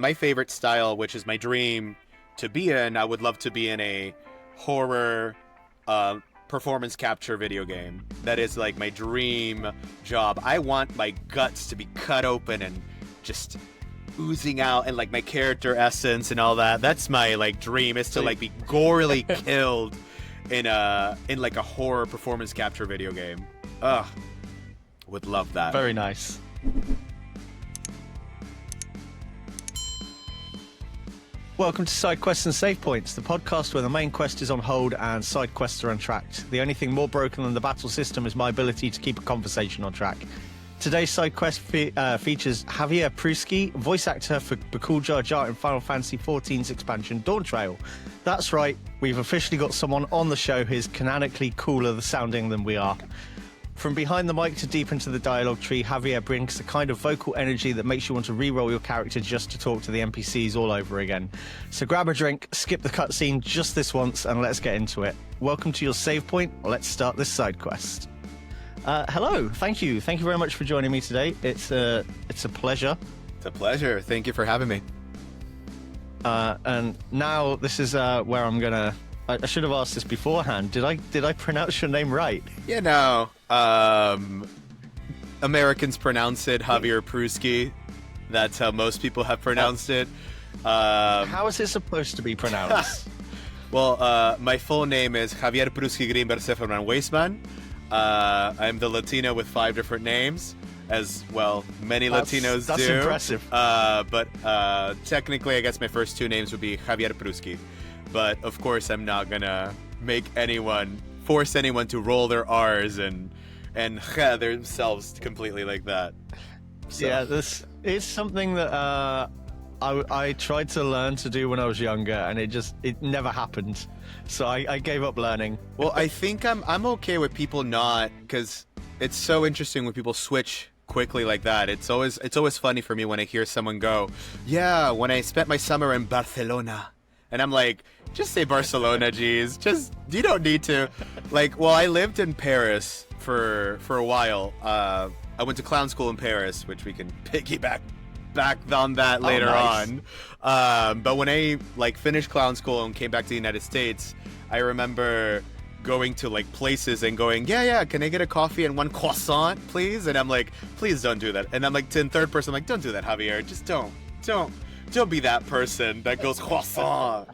my favorite style, which is my dream to be in, I would love to be in a horror performance capture video game. That is like my dream job. I want my guts to be cut open and just oozing out, and like my character essence and all that. That's my like dream, is to like be gorily killed in like a horror performance capture video game. Ugh, would love that. Very nice. Welcome to Side Quests and Save Points, the podcast where the main quest is on hold and side quests are untracked. The only thing more broken than the battle system is my ability to keep a conversation on track. Today's side quest features Javier Prusky, voice actor for Bakool Ja Ja in Final Fantasy XIV's expansion Dawntrail. That's right, we've officially got someone on the show who's canonically cooler sounding than we are. From behind the mic to deep into the dialogue tree, Javier brings the kind of vocal energy that makes you want to re-roll your character just to talk to the NPCs all over again. So grab a drink, skip the cutscene just this once, and let's get into it. Welcome to your save point. Let's start this side quest. Hello, thank you very much for joining me today. It's a pleasure. It's a pleasure. Thank you for having me. And now this is where I'm gonna. I should have asked this beforehand. Did I pronounce your name right? You know, Americans pronounce it Javier Prusky. That's how most people have pronounced it. How is it supposed to be pronounced? Well, my full name is Javier Prusky Greenberg Seferman Weisman. I'm the Latino with 5 different names, as well many Latinos do. That's impressive. But technically, I guess my first 2 names would be Javier Prusky. But of course, I'm not gonna force anyone to roll their R's and themselves completely like that. So. Yeah, this is something that I tried to learn to do when I was younger, and it never happened. So I gave up learning. Well, I think I'm okay with people not, because it's so interesting when people switch quickly like that. It's always funny for me when I hear someone go, "Yeah, when I spent my summer in Barcelona," and I'm like, just say Barcelona, geez. Just, you don't need to. Like, well, I lived in Paris for a while. I went to clown school in Paris, which we can piggyback back on that later on. But when I like finished clown school and came back to the United States, I remember going to like places and going, yeah, can I get a coffee and 1 croissant, please? And I'm like, please don't do that. And I'm like, in third person, I'm like, don't do that, Javier. Just don't be that person that goes croissant.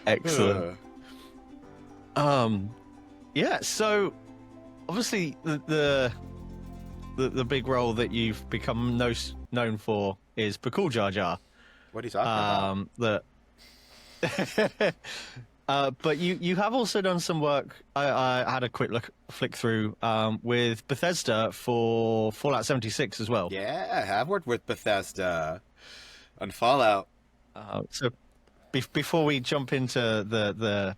Excellent. Yeah, so obviously the big role that you've become known for is Bakool Ja Ja. What are you talking about? But you have also done some work. I had a quick flick through with Bethesda for Fallout 76 as well. Yeah, I have worked with Bethesda on Fallout. So before we jump into the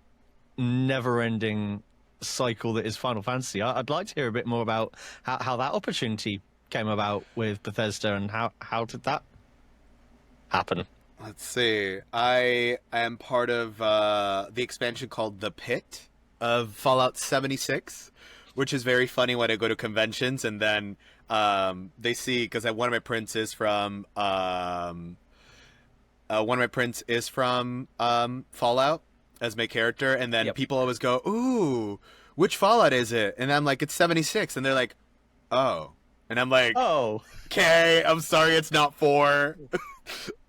never-ending cycle that is Final Fantasy, I'd like to hear a bit more about how that opportunity came about with Bethesda, and how did that happen? Let's see. I am part of the expansion called The Pit of Fallout 76, which is very funny when I go to conventions and then they see, because one of my prints is from Fallout as my character, and then people always go, "Ooh, which Fallout is it?" And I'm like, "It's 76," and they're like, "Oh," and I'm like, "Oh, okay, I'm sorry, it's not 4."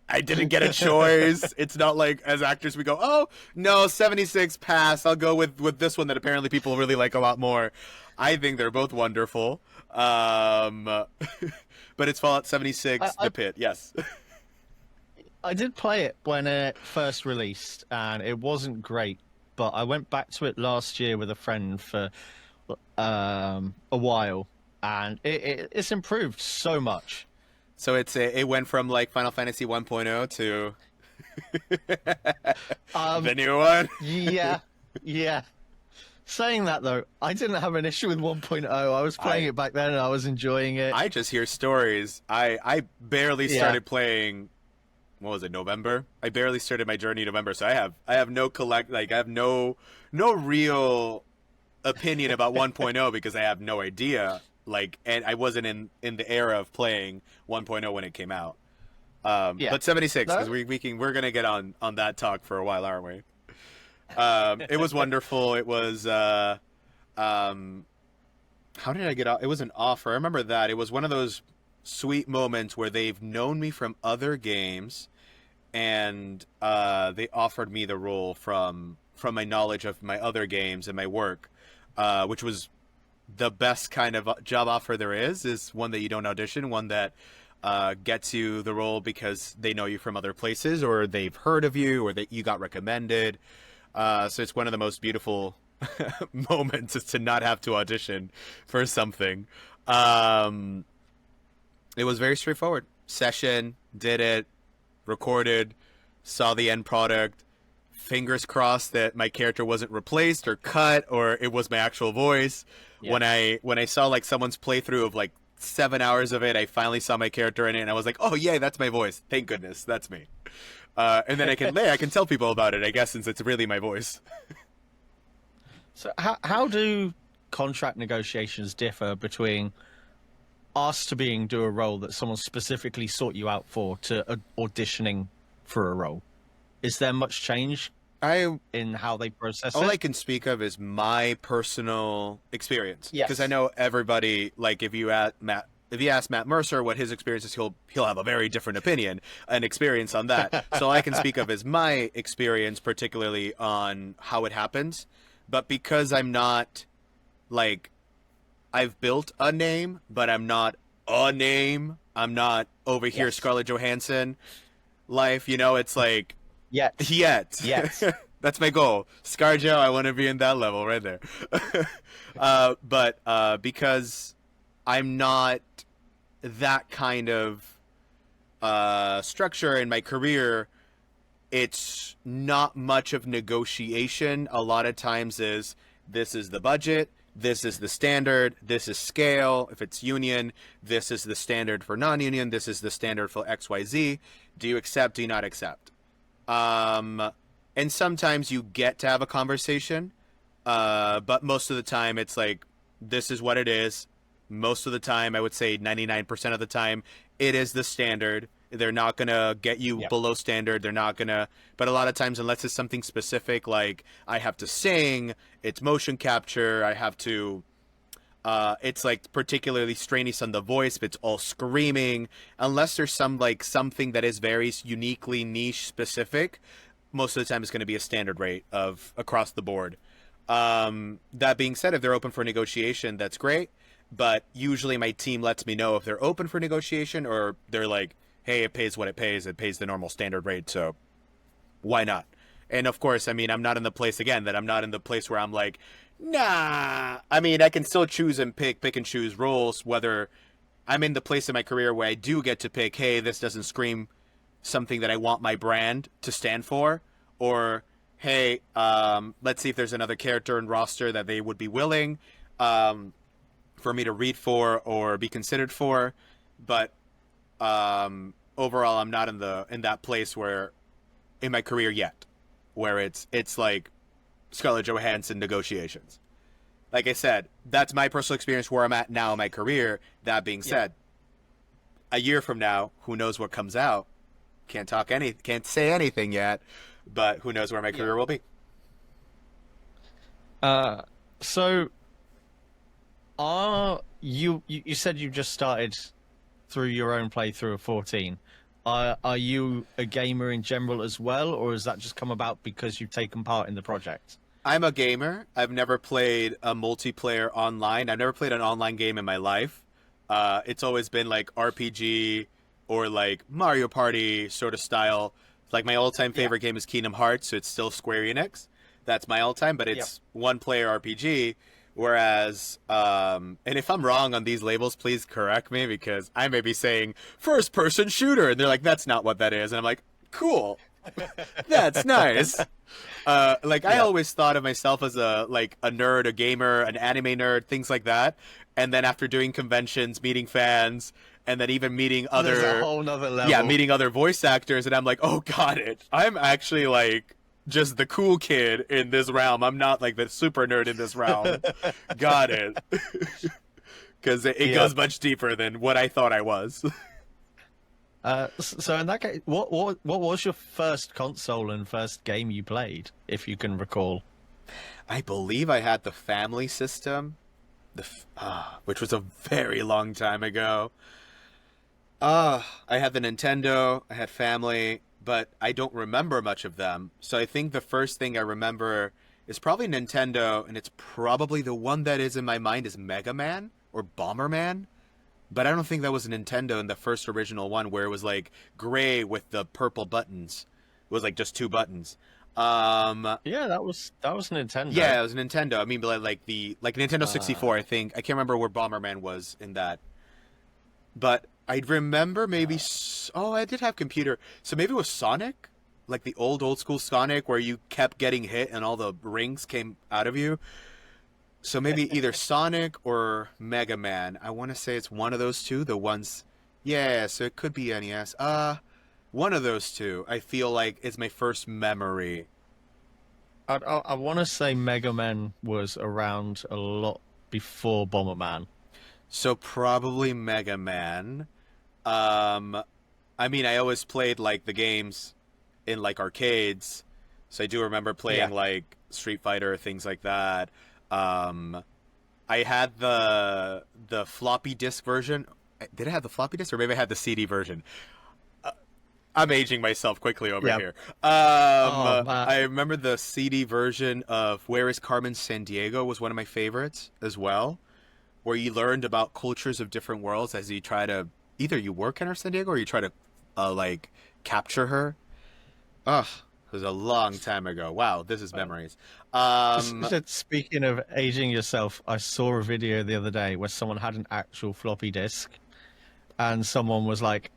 I didn't get a choice. It's not like as actors we go, "Oh no, 76 pass. I'll go with this one that apparently people really like a lot more." I think they're both wonderful, but it's Fallout 76, The Pit. Yes. I did play it when it first released, and it wasn't great. But I went back to it last year with a friend for a while, and it's improved so much. So it went from like Final Fantasy 1.0 to the new one? Yeah. Saying that, though, I didn't have an issue with 1.0. I was playing it back then, and I was enjoying it. I just hear stories. I barely started playing, what was it, November? I barely started my journey in November, so I have no real opinion about 1.0 because I have no idea Like, and I wasn't in the era of playing 1.0 when it came out. Yeah. But 76, because No? we're gonna get on that talk for a while, aren't we? It was wonderful. It was how did I get off? It was an offer. I remember that. It was one of those sweet moments where they've known me from other games, and they offered me the role from my knowledge of my other games and my work, which was the best kind of job offer there is one that you don't audition, one that gets you the role because they know you from other places, or they've heard of you, or that you got recommended. So it's one of the most beautiful moments, is to not have to audition for something. It was very straightforward. Session, did it, recorded, saw the end product. Fingers crossed that my character wasn't replaced or cut, or it was my actual voice. Yeah. When I saw like someone's playthrough of like 7 hours of it, I finally saw my character in it, and I was like, oh yeah, that's my voice. Thank goodness, that's me. And then I can tell people about it, I guess, since it's really my voice. So how do contract negotiations differ between asked to do a role that someone specifically sought you out for to auditioning for a role? Is there much change in how they process it? All I can speak of is my personal experience. Yes. Because I know everybody, like if you ask Matt Mercer what his experience is, he'll have a very different opinion and experience on that. So all I can speak of is my experience, particularly on how it happens. But because I'm not, like, I've built a name, but I'm not a name. I'm not over here, yes, Scarlett Johansson life, you know, it's like... Yet. Yes. That's my goal. ScarJo, I want to be in that level right there. But because I'm not that kind of structure in my career, it's not much of negotiation. A lot of times this is the budget, this is the standard, this is scale. If it's union, this is the standard for non-union, this is the standard for XYZ. Do you accept, do you not accept? And sometimes you get to have a conversation, but most of the time it's like, this is what it is. Most of the time, I would say 99% of the time, it is the standard. They're not going to get you below standard. They're not going to, but a lot of times, unless it's something specific, like I have to sing, it's motion capture, I have to, it's like particularly strenuous on the voice, but it's all screaming. Unless there's something that is very uniquely niche specific, most of the time it's going to be a standard rate of across the board. That being said, if they're open for negotiation, that's great. But usually my team lets me know if they're open for negotiation, or they're like, hey, it pays what it pays. It pays the normal standard rate, so why not? And of course, I mean, I'm not in the place, again, that I'm not in the place where I'm like, nah. I mean, I can still choose and pick and choose roles, whether I'm in the place in my career where I do get to pick, hey, this doesn't scream something that I want my brand to stand for, or, hey, let's see if there's another character in roster that they would be willing for me to read for or be considered for. But overall, I'm not in that place where in my career yet, where it's like Scarlett Johansson negotiations. Like I said, that's my personal experience where I'm at now in my career. That being said, a year from now, who knows what comes out? Can't say anything yet, but who knows where my career will be. So you said you just started through your own playthrough of 14. Are you a gamer in general as well, or has that just come about because you've taken part in the project? I'm a gamer. I've never played a multiplayer online. I've never played an online game in my life. It's always been like RPG or like Mario Party sort of style. Like my all-time favorite game is Kingdom Hearts, so it's still Square Enix. That's my all-time, but it's one-player RPG. Whereas, and if I'm wrong on these labels, please correct me, because I may be saying first-person shooter, and they're like, that's not what that is. And I'm like, cool. That's nice. I always thought of myself as a nerd, a gamer, an anime nerd, things like that. And then after doing conventions, meeting fans, and then even meeting other... There's a whole nother level. Yeah, meeting other voice actors, and I'm like, oh, got it. I'm actually just the cool kid in this realm. I'm not like the super nerd in this realm. Got it. because it goes much deeper than what I thought I was. So in that case, what was your first console and first game you played, if you can recall? I believe I had the Family System, which was a very long time ago. I had the Nintendo, I had Family, but I don't remember much of them. So I think the first thing I remember is probably Nintendo, and it's probably the one that is in my mind is Mega Man or Bomberman. But I don't think that was Nintendo in the first original one where it was like gray with the purple buttons. It was like just two buttons. Yeah, that was Nintendo. Yeah, it was Nintendo. I mean, like Nintendo 64. I think I can't remember where Bomberman was in that. But I remember maybe. Oh, I did have computer. So maybe it was Sonic, like the old school Sonic, where you kept getting hit and all the rings came out of you. So maybe either Sonic or Mega Man. I want to say it's one of those two. The ones. Yeah, so it could be NES. One of those two. I feel like is my first memory. I want to say Mega Man was around a lot before Bomberman. So probably Mega Man. I mean, I always played like the games in like arcades, so I do remember playing like Street Fighter, things like that. I had the floppy disk version. Did I have the floppy disk, or maybe I had the CD version? I'm aging myself quickly over here. I remember the CD version of Where is Carmen Sandiego was one of my favorites as well, where you learned about cultures of different worlds as you try to either you work in her San Diego or you try to like capture her. Ugh, it was a long time ago. Wow, this is memories. Speaking of aging yourself, I saw a video the other day where someone had an actual floppy disk, and someone was like,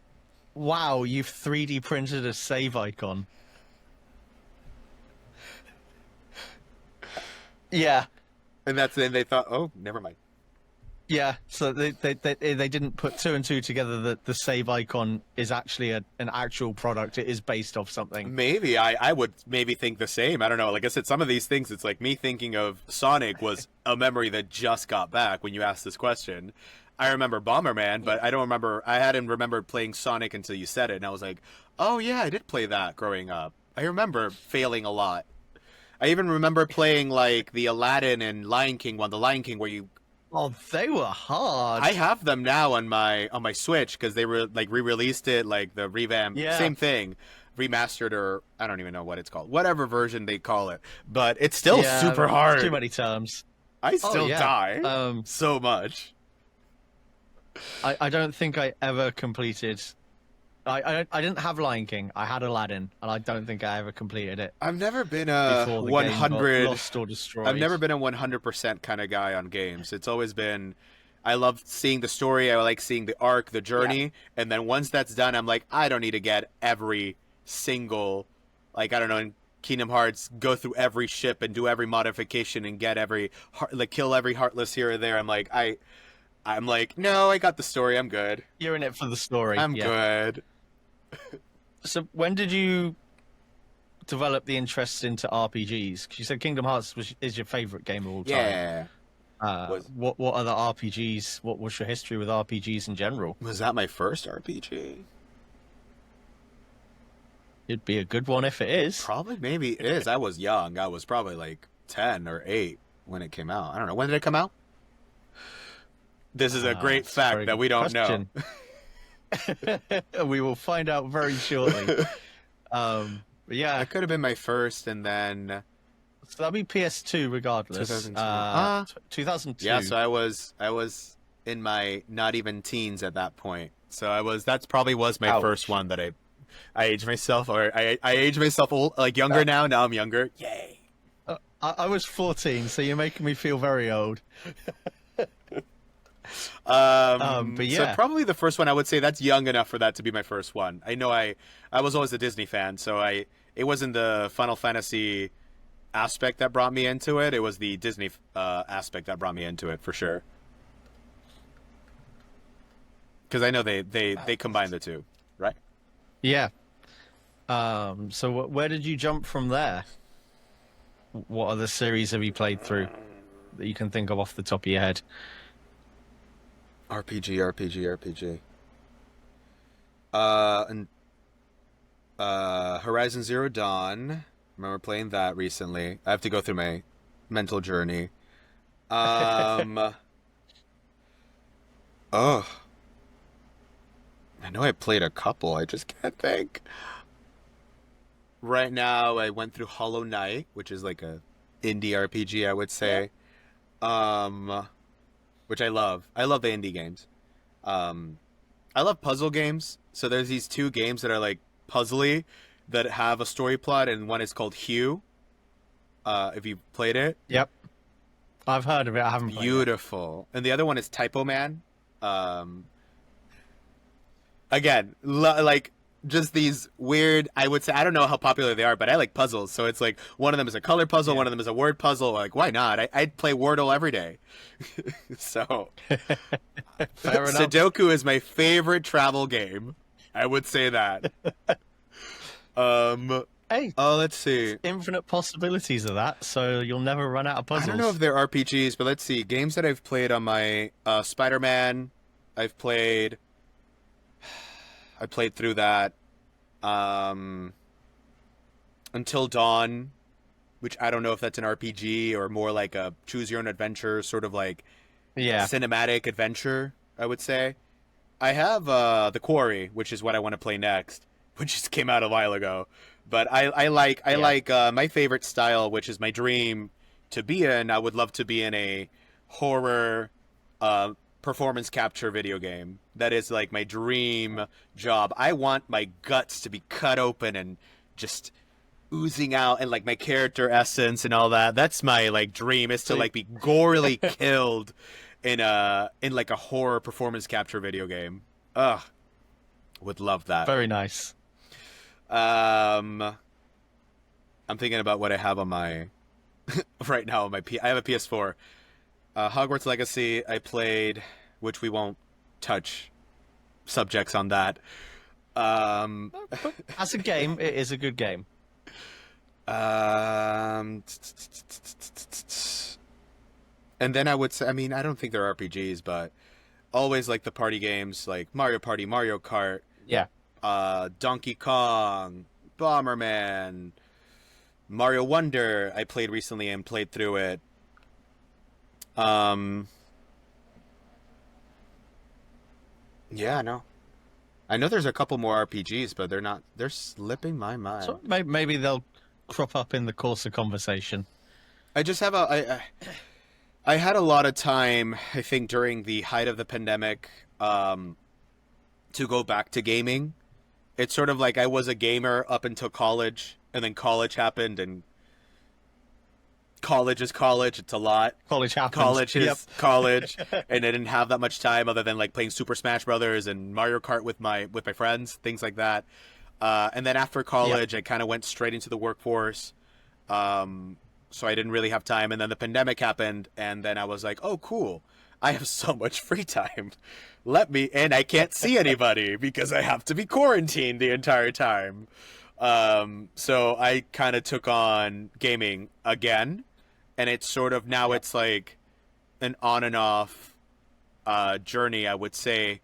"Wow, you've 3D printed a save icon." Yeah, and then they thought, oh, never mind. Yeah, so they didn't put two and two together that the save icon is actually an actual product. It is based off something. Maybe I would maybe think the same. I don't know. Like I said, some of these things, it's like me thinking of Sonic was a memory that just got back when you asked this question. I remember Bomberman, but I don't remember. I hadn't remembered playing Sonic until you said it, and I was like, oh yeah, I did play that growing up. I remember failing a lot. I even remember playing like the Aladdin and Lion King one, the Lion King where you. Oh, they were hard. I have them now on my Switch because they were like re-released it, like the revamp, same thing, remastered, or I don't even know what it's called, whatever version they call it. But it's still super hard. Too many terms. I still die so much. I don't think I ever completed. I didn't have Lion King. I had Aladdin, and I don't think I ever completed it. I've never been a 100 lost or destroyed. I've never been a 100% kind of guy on games. It's always been I love seeing the story. I like seeing the arc, the journey, and then once that's done, I'm like, I don't need to get every single, like I don't know, in Kingdom Hearts, go through every ship and do every modification and get every kill every heartless here or there. I'm like, no, I got the story. I'm good. You're in it for the story. I'm good. So when did you develop the interest into RPGs? Because you said Kingdom Hearts is your favorite game of all time. Yeah. What other RPGs? What was your history with RPGs in general? Was that my first RPG? It'd be a good one if it is. Probably, maybe it is. I was young. I was probably like 10 or 8 when it came out. I don't know. When did it come out? This is a great fact that we don't know. We will find out very shortly. But yeah, that could have been my first, and then so that'd be PS2 regardless. 2002. 2002. Yeah, so I was in my not even teens at that point. So that's probably was my first one that I aged myself, or I aged myself old, like younger now. Now I'm younger. Yay! I was 14, so you're making me feel very old. But yeah, so probably the first one. I would say that's young enough for that to be my first one. I know I was always a Disney fan, so it wasn't the Final Fantasy aspect that brought me into it. It was the Disney aspect that brought me into it for sure. Because I know they combine the two, right? Yeah. So where did you jump from there? What other series have you played through that you can think of off the top of your head? RPG. And Horizon Zero Dawn. Remember playing that recently. I have to go through my mental journey. Um, oh, I know I played a couple. I just can't think. Right now, I went through Hollow Knight, which is like a indie RPG, I would Yeah. say. Um, which I love. I love the indie games. Um, I love puzzle games. So there's these two games that are like puzzly that have a story plot, and one is called Hue. If you played it, Yep. I've heard of it. I haven't played it. beautiful. And the other one is Typo Man. Um, again, like just these weird. I would say I don't know how popular they are, but I like puzzles. So it's like one of them is a color puzzle, Yeah. one of them is a word puzzle. Like why not? I'd play Wordle every day. So Fair enough. Sudoku is my favorite travel game. I would say that. Um. Hey, Oh, let's see. infinite possibilities of that, so you'll never run out of I puzzles. don't know if they're RPGs, but let's see. Games that I've played on my Spider-Man. I've played. I played through that. Um, Until Dawn, which I don't know if that's an RPG or more like a choose your own adventure, sort of like Yeah. cinematic adventure, I would say. I have The Quarry, which is what I want to play next, which just came out a while ago. But I Yeah. like my favorite style, which is my dream to be in. I would love to be in a horror performance capture video game. That is like my dream job. I want my guts to be cut open and just oozing out, and like my character essence and all that. That's my like dream, is to So like be gorily killed in like a horror performance capture video game. Ugh, would love that. very nice. Um, I'm thinking about what I have on my right now on my I have a PS4. Hogwarts Legacy I played, which we won't touch subjects on that. Um, But as a game, it is a good game. um, and then I would say, I mean, I don't think they're RPGs, but always like the party games like Mario Party, Mario Kart, Yeah. Donkey Kong, Bomberman, Mario Wonder. I played recently and played through it. Um, yeah, no. I know there's a couple more RPGs, but they're not. They're slipping my mind. So maybe they'll crop up in the course of conversation. I just have I had a lot of time, I think, during the height of the pandemic, to go back to gaming. It's sort of like I was a gamer up until college, and then college happened, and college is college. It's a lot. College happens. College is Yep. college, and I didn't have that much time other than like playing Super Smash Brothers and Mario Kart with my friends, things like that. And then after college, I kind of went straight into the workforce. So I didn't really have time. And then the pandemic happened, and then I was like, oh, cool. I have so much free time. And I can't see anybody because I have to be quarantined the entire time. So I kind of took on gaming again, and it's sort of now it's like an on and off journey, I would say,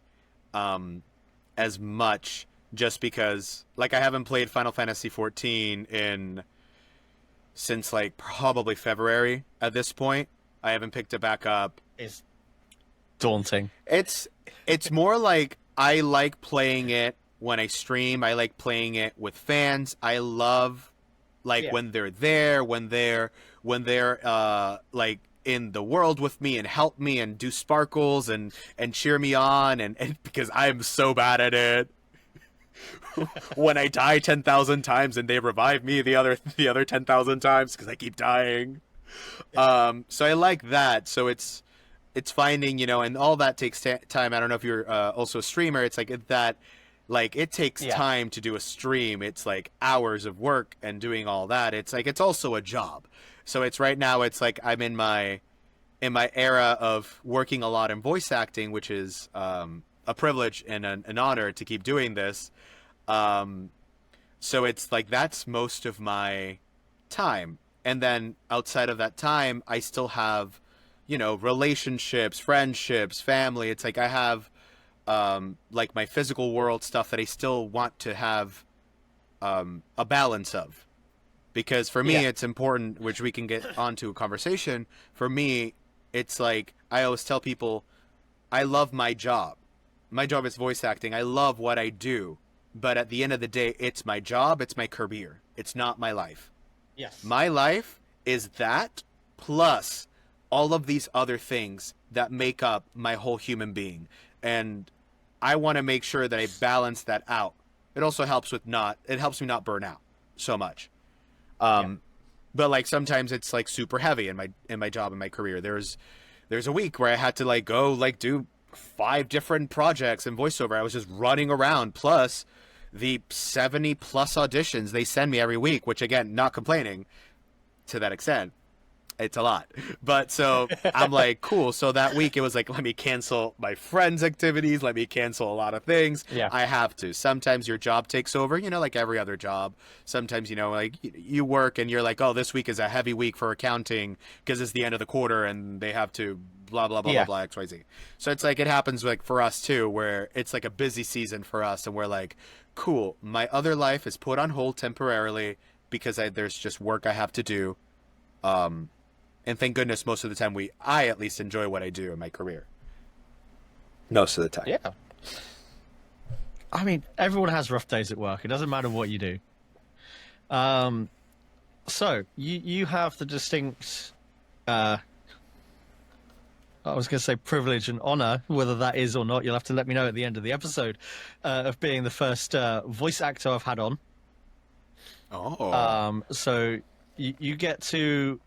as much just because like I haven't played Final Fantasy XIV since like probably February at this point. I haven't picked it back up. It's daunting. It's more like I like playing it when I stream. I like playing it with fans. I love like when they're there, when they're like in the world with me and help me and do sparkles and cheer me on and because I'm so bad at it. When I die 10,000 times and they revive me the other 10,000 times because I keep dying. So I like that. So it's finding, and all that takes time. I don't know if you're also a streamer. It's like that, like it takes time to do a stream. It's like hours of work and doing all that. It's like it's also a job. So it's right now. It's like I'm in my era of working a lot in voice acting, which is a privilege and an honor to keep doing this. So it's like that's most of my time. And then outside of that time, I still have, relationships, friendships, family. It's like I have like my physical world stuff that I still want to have a balance of. Because for me, it's important, which we can get onto a conversation. For me, it's like I always tell people, I love my job. My job is voice acting. I love what I do. But at the end of the day, it's my job. It's my career. It's not my life. Yes. My life is that plus all of these other things that make up my whole human being. And I want to make sure that I balance that out. It also helps me not burn out so much. But like sometimes it's like super heavy in my job and my career. There's a week where I had to like go like do 5 different projects in voiceover. I was just running around, plus the 70 plus auditions they send me every week, which again, not complaining to that extent. It's a lot. But so I'm like, cool. So that week it was like, let me cancel my friends' activities. Let me cancel a lot of things. Yeah. I have to. Sometimes your job takes over, like every other job. Sometimes, like you work and you're like, oh, this week is a heavy week for accounting because it's the end of the quarter and they have to blah, blah, blah, blah, blah, XYZ. So it's like, it happens like for us too, where it's like a busy season for us. And we're like, cool. My other life is put on hold temporarily because there's just work I have to do. And thank goodness most of the time I at least enjoy what I do in my career. Most of the time. Yeah. I mean, everyone has rough days at work. It doesn't matter what you do. So you have the distinct, I was going to say privilege and honor, whether that is or not, you'll have to let me know at the end of the episode, of being the first voice actor I've had on. Oh. So you get to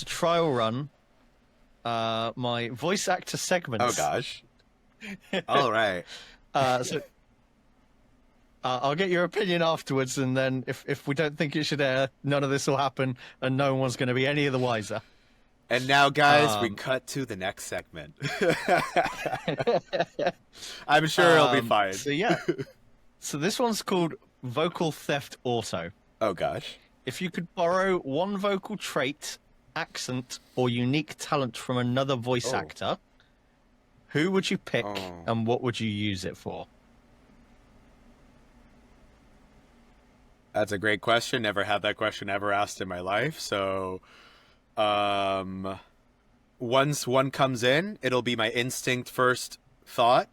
trial run my voice actor segments. Oh gosh. All right. So I'll get your opinion afterwards, and then if we don't think it should air, none of this will happen, and no one's going to be any the wiser. And now, guys, we cut to the next segment. I'm sure it'll be fine. So yeah. So this one's called Vocal Theft Auto. Oh gosh. If you could borrow one vocal trait, accent, or unique talent from another voice actor, who would you pick and what would you use it for? That's a great question. Never had that question ever asked in my life. So, once one comes in, it'll be my instinct first thought.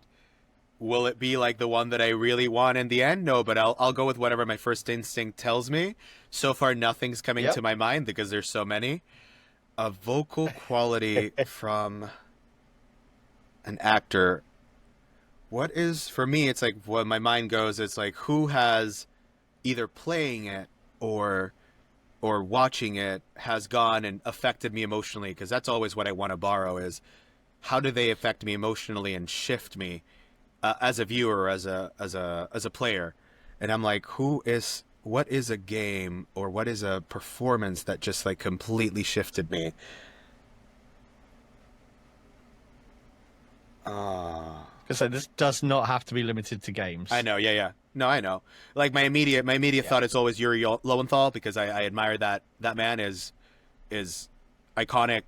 Will it be like the one that I really want in the end? No, but I'll go with whatever my first instinct tells me. So far, nothing's coming to my mind because there's so many. A vocal quality from an actor. What is, for me, it's like when my mind goes, it's like who has either playing it or watching it has gone and affected me emotionally, because that's always what I want to borrow is how do they affect me emotionally and shift me as a viewer, as a player. And I'm like, what is a game or what is a performance that just like completely shifted me? Because this does not have to be limited to games. I know, yeah. No, I know. Like my immediate thought is always Yuri Lowenthal, because I admire that man is iconic.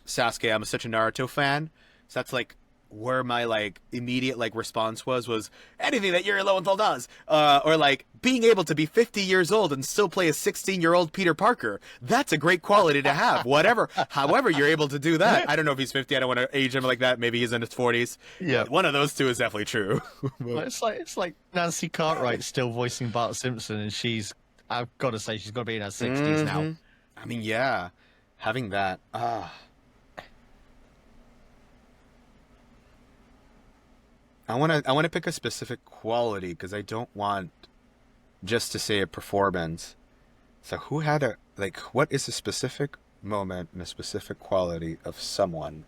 Sasuke, I'm such a Naruto fan, so that's like where my like immediate like response was anything that Yuri Lowenthal does, or like being able to be 50 years old and still play a 16-year-old Peter Parker. That's a great quality to have. However you're able to do that. I don't know if he's 50. I don't want to age him like that. Maybe he's in his 40s. Yeah, one of those two is definitely true. Well, it's like Nancy Cartwright still voicing Bart Simpson, and I've got to say she's got to be in her 60s now. I mean, yeah, having that. I want to pick a specific quality because I don't want just to say a performance. So who had what is a specific moment and a specific quality of someone?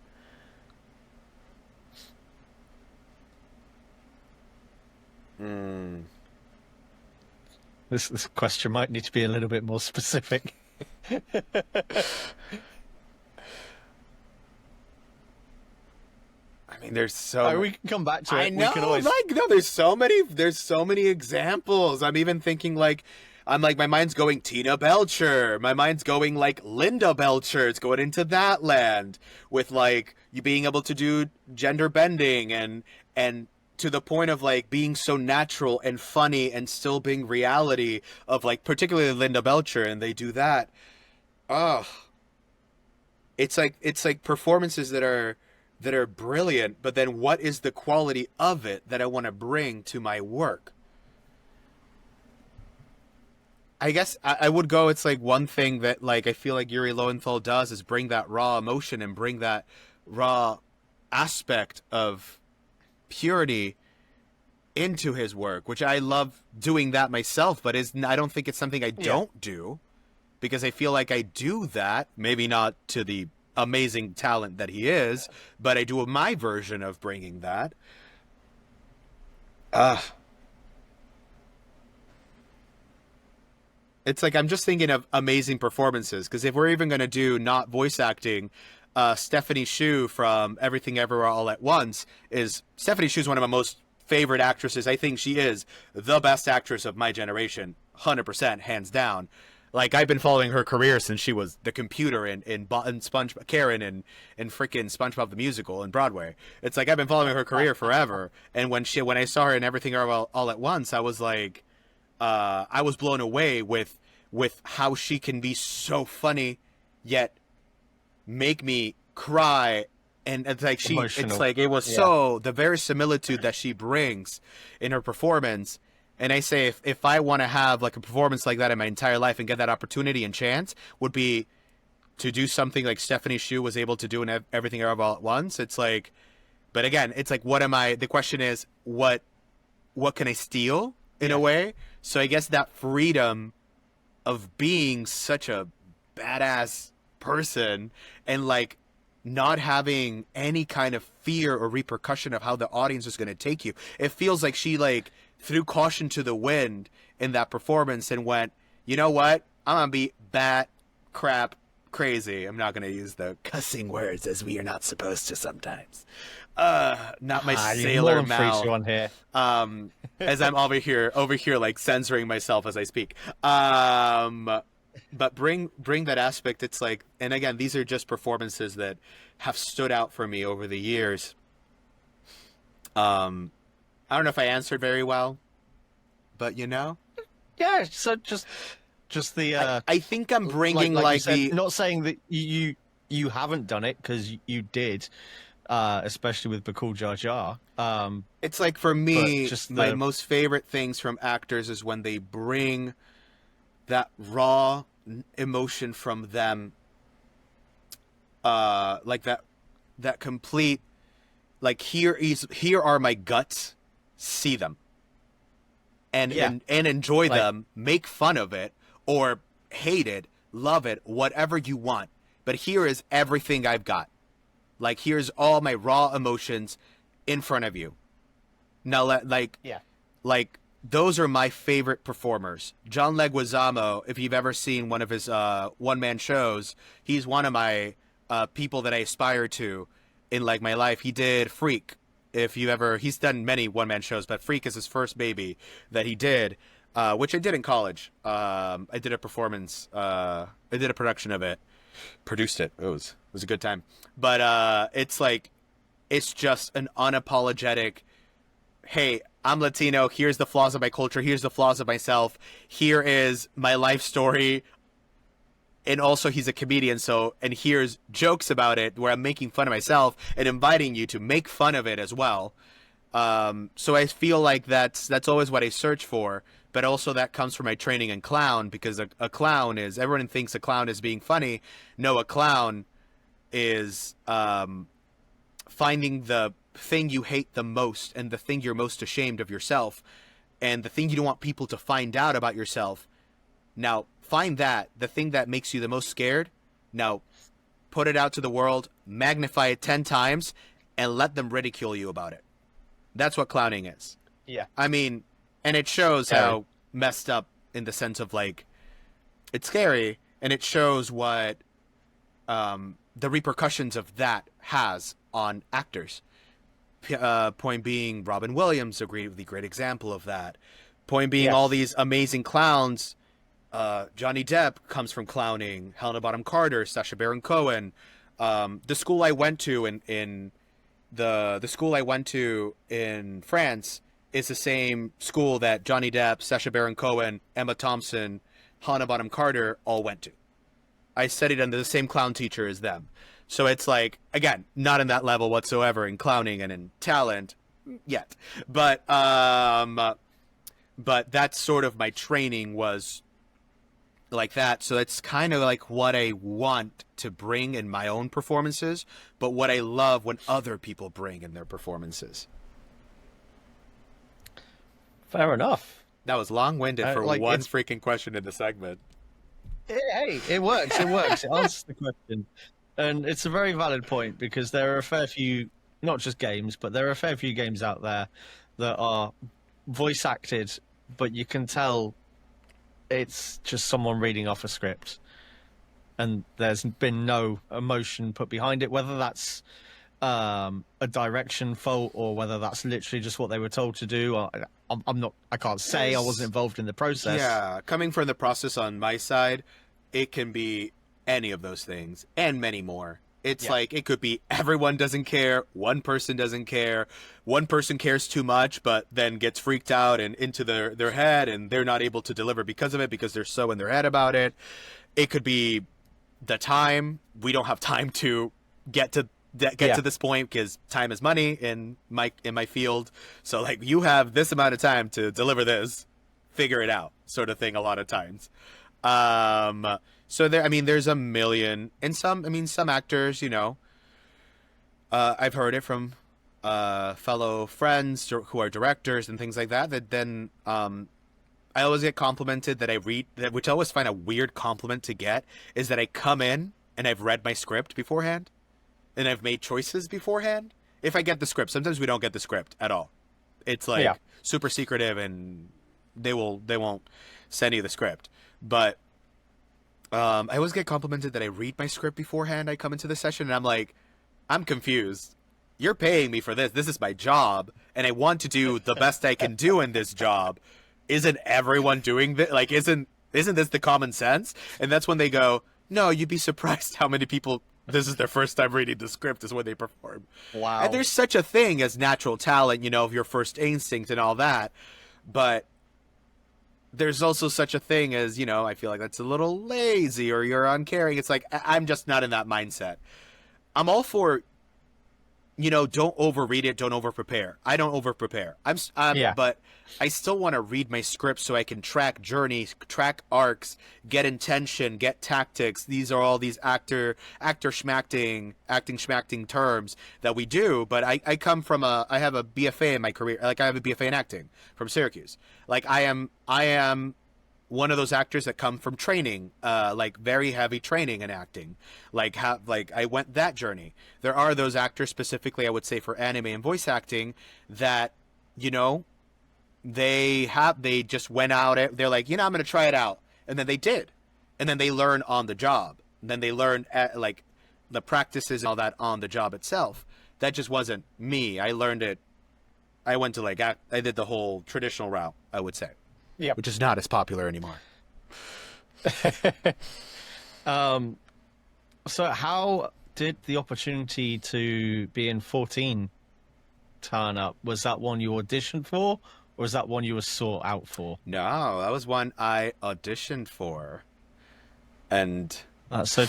This question might need to be a little bit more specific. I mean, there's so. We can come back to it. I know, We can always... there's so many examples. I'm even thinking like, I'm like, my mind's going Tina Belcher. My mind's going like Linda Belcher. It's going into that land with like you being able to do gender bending and to the point of like being so natural and funny and still being reality of like particularly Linda Belcher, and they do that. Oh, it's like performances that are brilliant, but then what is the quality of it that I want to bring to my work? I guess I would go, it's like one thing that like I feel like Yuri Lowenthal does is bring that raw emotion and bring that raw aspect of purity into his work, which I love doing that myself, but I don't think it's something I don't do, because I feel like I do that, maybe not to the amazing talent that he is, but I do my version of bringing that. It's like I'm just thinking of amazing performances, because if we're even going to do not voice acting, Stephanie Hsu from Everything Everywhere All at Once Stephanie Hsu is one of my most favorite actresses. I think she is the best actress of my generation, 100%, hands down. Like, I've been following her career since she was the computer in SpongeBob, Karen in freaking SpongeBob the Musical in Broadway. It's like I've been following her career forever. And when I saw her in Everything All at Once, I was like, I was blown away with how she can be so funny, yet make me cry. And it's like Emotional. it's like it was so the verisimilitude that she brings in her performance. And I say, if I want to have like a performance like that in my entire life and get that opportunity and chance, would be to do something like Stephanie Hsu was able to do in Everything Everywhere All at Once. It's like, but again, it's like, what am I? The question is, what can I steal in a way? So I guess that freedom of being such a badass person and like not having any kind of fear or repercussion of how the audience is going to take you. It feels like she like threw caution to the wind in that performance and went, you know what? I'm going to be bat crap crazy. I'm not going to use the cussing words as we are not supposed to sometimes. Not my sailor mouth. On here. As I'm over here like censoring myself as I speak. But bring that aspect. It's like, and again, these are just performances that have stood out for me over the years. I don't know if I answered very well, but you know, Yeah. So just the. I think I'm bringing like you said, the. not saying that you haven't done it, because you did, especially with Bakool Ja Ja. It's like for me, just my most favorite things from actors is when they bring that raw emotion from them, like that complete, like here are my guts, see them, and enjoy them, make fun of it or hate it, love it, whatever you want. But here is everything I've got. Like, here's all my raw emotions in front of you. Now, like those are my favorite performers. John Leguizamo, if you've ever seen one of his one-man shows, he's one of my people that I aspire to in like my life. He did Freak. He's done many one-man shows, but Freak is his first baby that he did, which I did in college. I did a performance. I did a production of it. Produced it. It was a good time. But it's like, it's just an unapologetic, hey, I'm Latino. Here's the flaws of my culture. Here's the flaws of myself. Here is my life story. And also, he's a comedian, and here's jokes about it where I'm making fun of myself and inviting you to make fun of it as well. So I feel like that's always what I search for, but also that comes from my training in clown, because a clown is, everyone thinks a clown is being funny. No, a clown is finding the thing you hate the most and the thing you're most ashamed of yourself and the thing you don't want people to find out about yourself. Now, find that, the thing that makes you the most scared. Now, put it out to the world, magnify it 10 times, and let them ridicule you about it. That's what clowning is. Yeah. I mean, and it shows how messed up in the sense of like, it's scary, and it shows what the repercussions of that has on actors. Point being, Robin Williams, a really great example of that. Point being, all these amazing clowns Johnny Depp comes from clowning. Helena Bonham Carter, Sacha Baron Cohen. The school I went to in the school I went to in France is the same school that Johnny Depp, Sacha Baron Cohen, Emma Thompson, Helena Bonham Carter all went to. I studied under the same clown teacher as them. So it's like, again, not in that level whatsoever in clowning and in talent yet. But that's sort of my training was like that. So that's kind of like what I want to bring in my own performances, but what I love when other people bring in their performances. Fair enough. That was long-winded for like, one freaking question in the segment. Hey, it works. It works. It answers the question. And it's a very valid point because there are a fair few, not just games, but there are a fair few games out there that are voice acted, but you can tell it's just someone reading off a script and there's been no emotion put behind it, whether that's a direction fault or whether that's literally just what they were told to do. I can't say. I wasn't involved in the process. Yeah, coming from the process on my side, it can be any of those things and many more. It's like, it could be everyone doesn't care, one person doesn't care, one person cares too much, but then gets freaked out and into their head and they're not able to deliver because of it, because they're so in their head about it. It could be the time. We don't have time to get to this point because time is money in my field. So like, you have this amount of time to deliver this, figure it out, sort of thing a lot of times. So there's a million, and some actors, I've heard it from fellow friends who are directors and things like that, that then I always get complimented that I read, which I always find a weird compliment to get, is that I come in and I've read my script beforehand and I've made choices beforehand. If I get the script, sometimes we don't get the script at all. It's like super secretive and they won't send you the script. But I always get complimented that I read my script beforehand. I come into the session and I'm like, I'm confused. You're paying me for this. This is my job, and I want to do the best I can do in this job. Isn't everyone doing this? Like, isn't this the common sense? And that's when they go, no, you'd be surprised how many people, this is their first time reading the script is when they perform. Wow. And there's such a thing as natural talent, of your first instinct and all that. But there's also such a thing as, I feel like that's a little lazy or you're uncaring. It's like, I'm just not in that mindset. I'm all for, don't overread it, don't over-prepare. I don't over-prepare. But I still want to read my script so I can track journeys, track arcs, get intention, get tactics. These are all these acting schmacting terms that we do. But I come from I have a BFA in my career. Like, I have a BFA in acting from Syracuse. Like, I am one of those actors that come from training, like very heavy training in acting. Like I went that journey. There are those actors specifically, I would say, for anime and voice acting that, they just went out. They're like, I'm going to try it out. And then they did. And then they learn on the job. And then they learn like the practices and all that on the job itself. That just wasn't me. I learned it. I went to I did the whole traditional route, I would say. Yeah, which is not as popular anymore. So how did the opportunity to be in 14 turn up? Was that one you auditioned for, or was that one you were sought out for? No, that was one I auditioned for. And so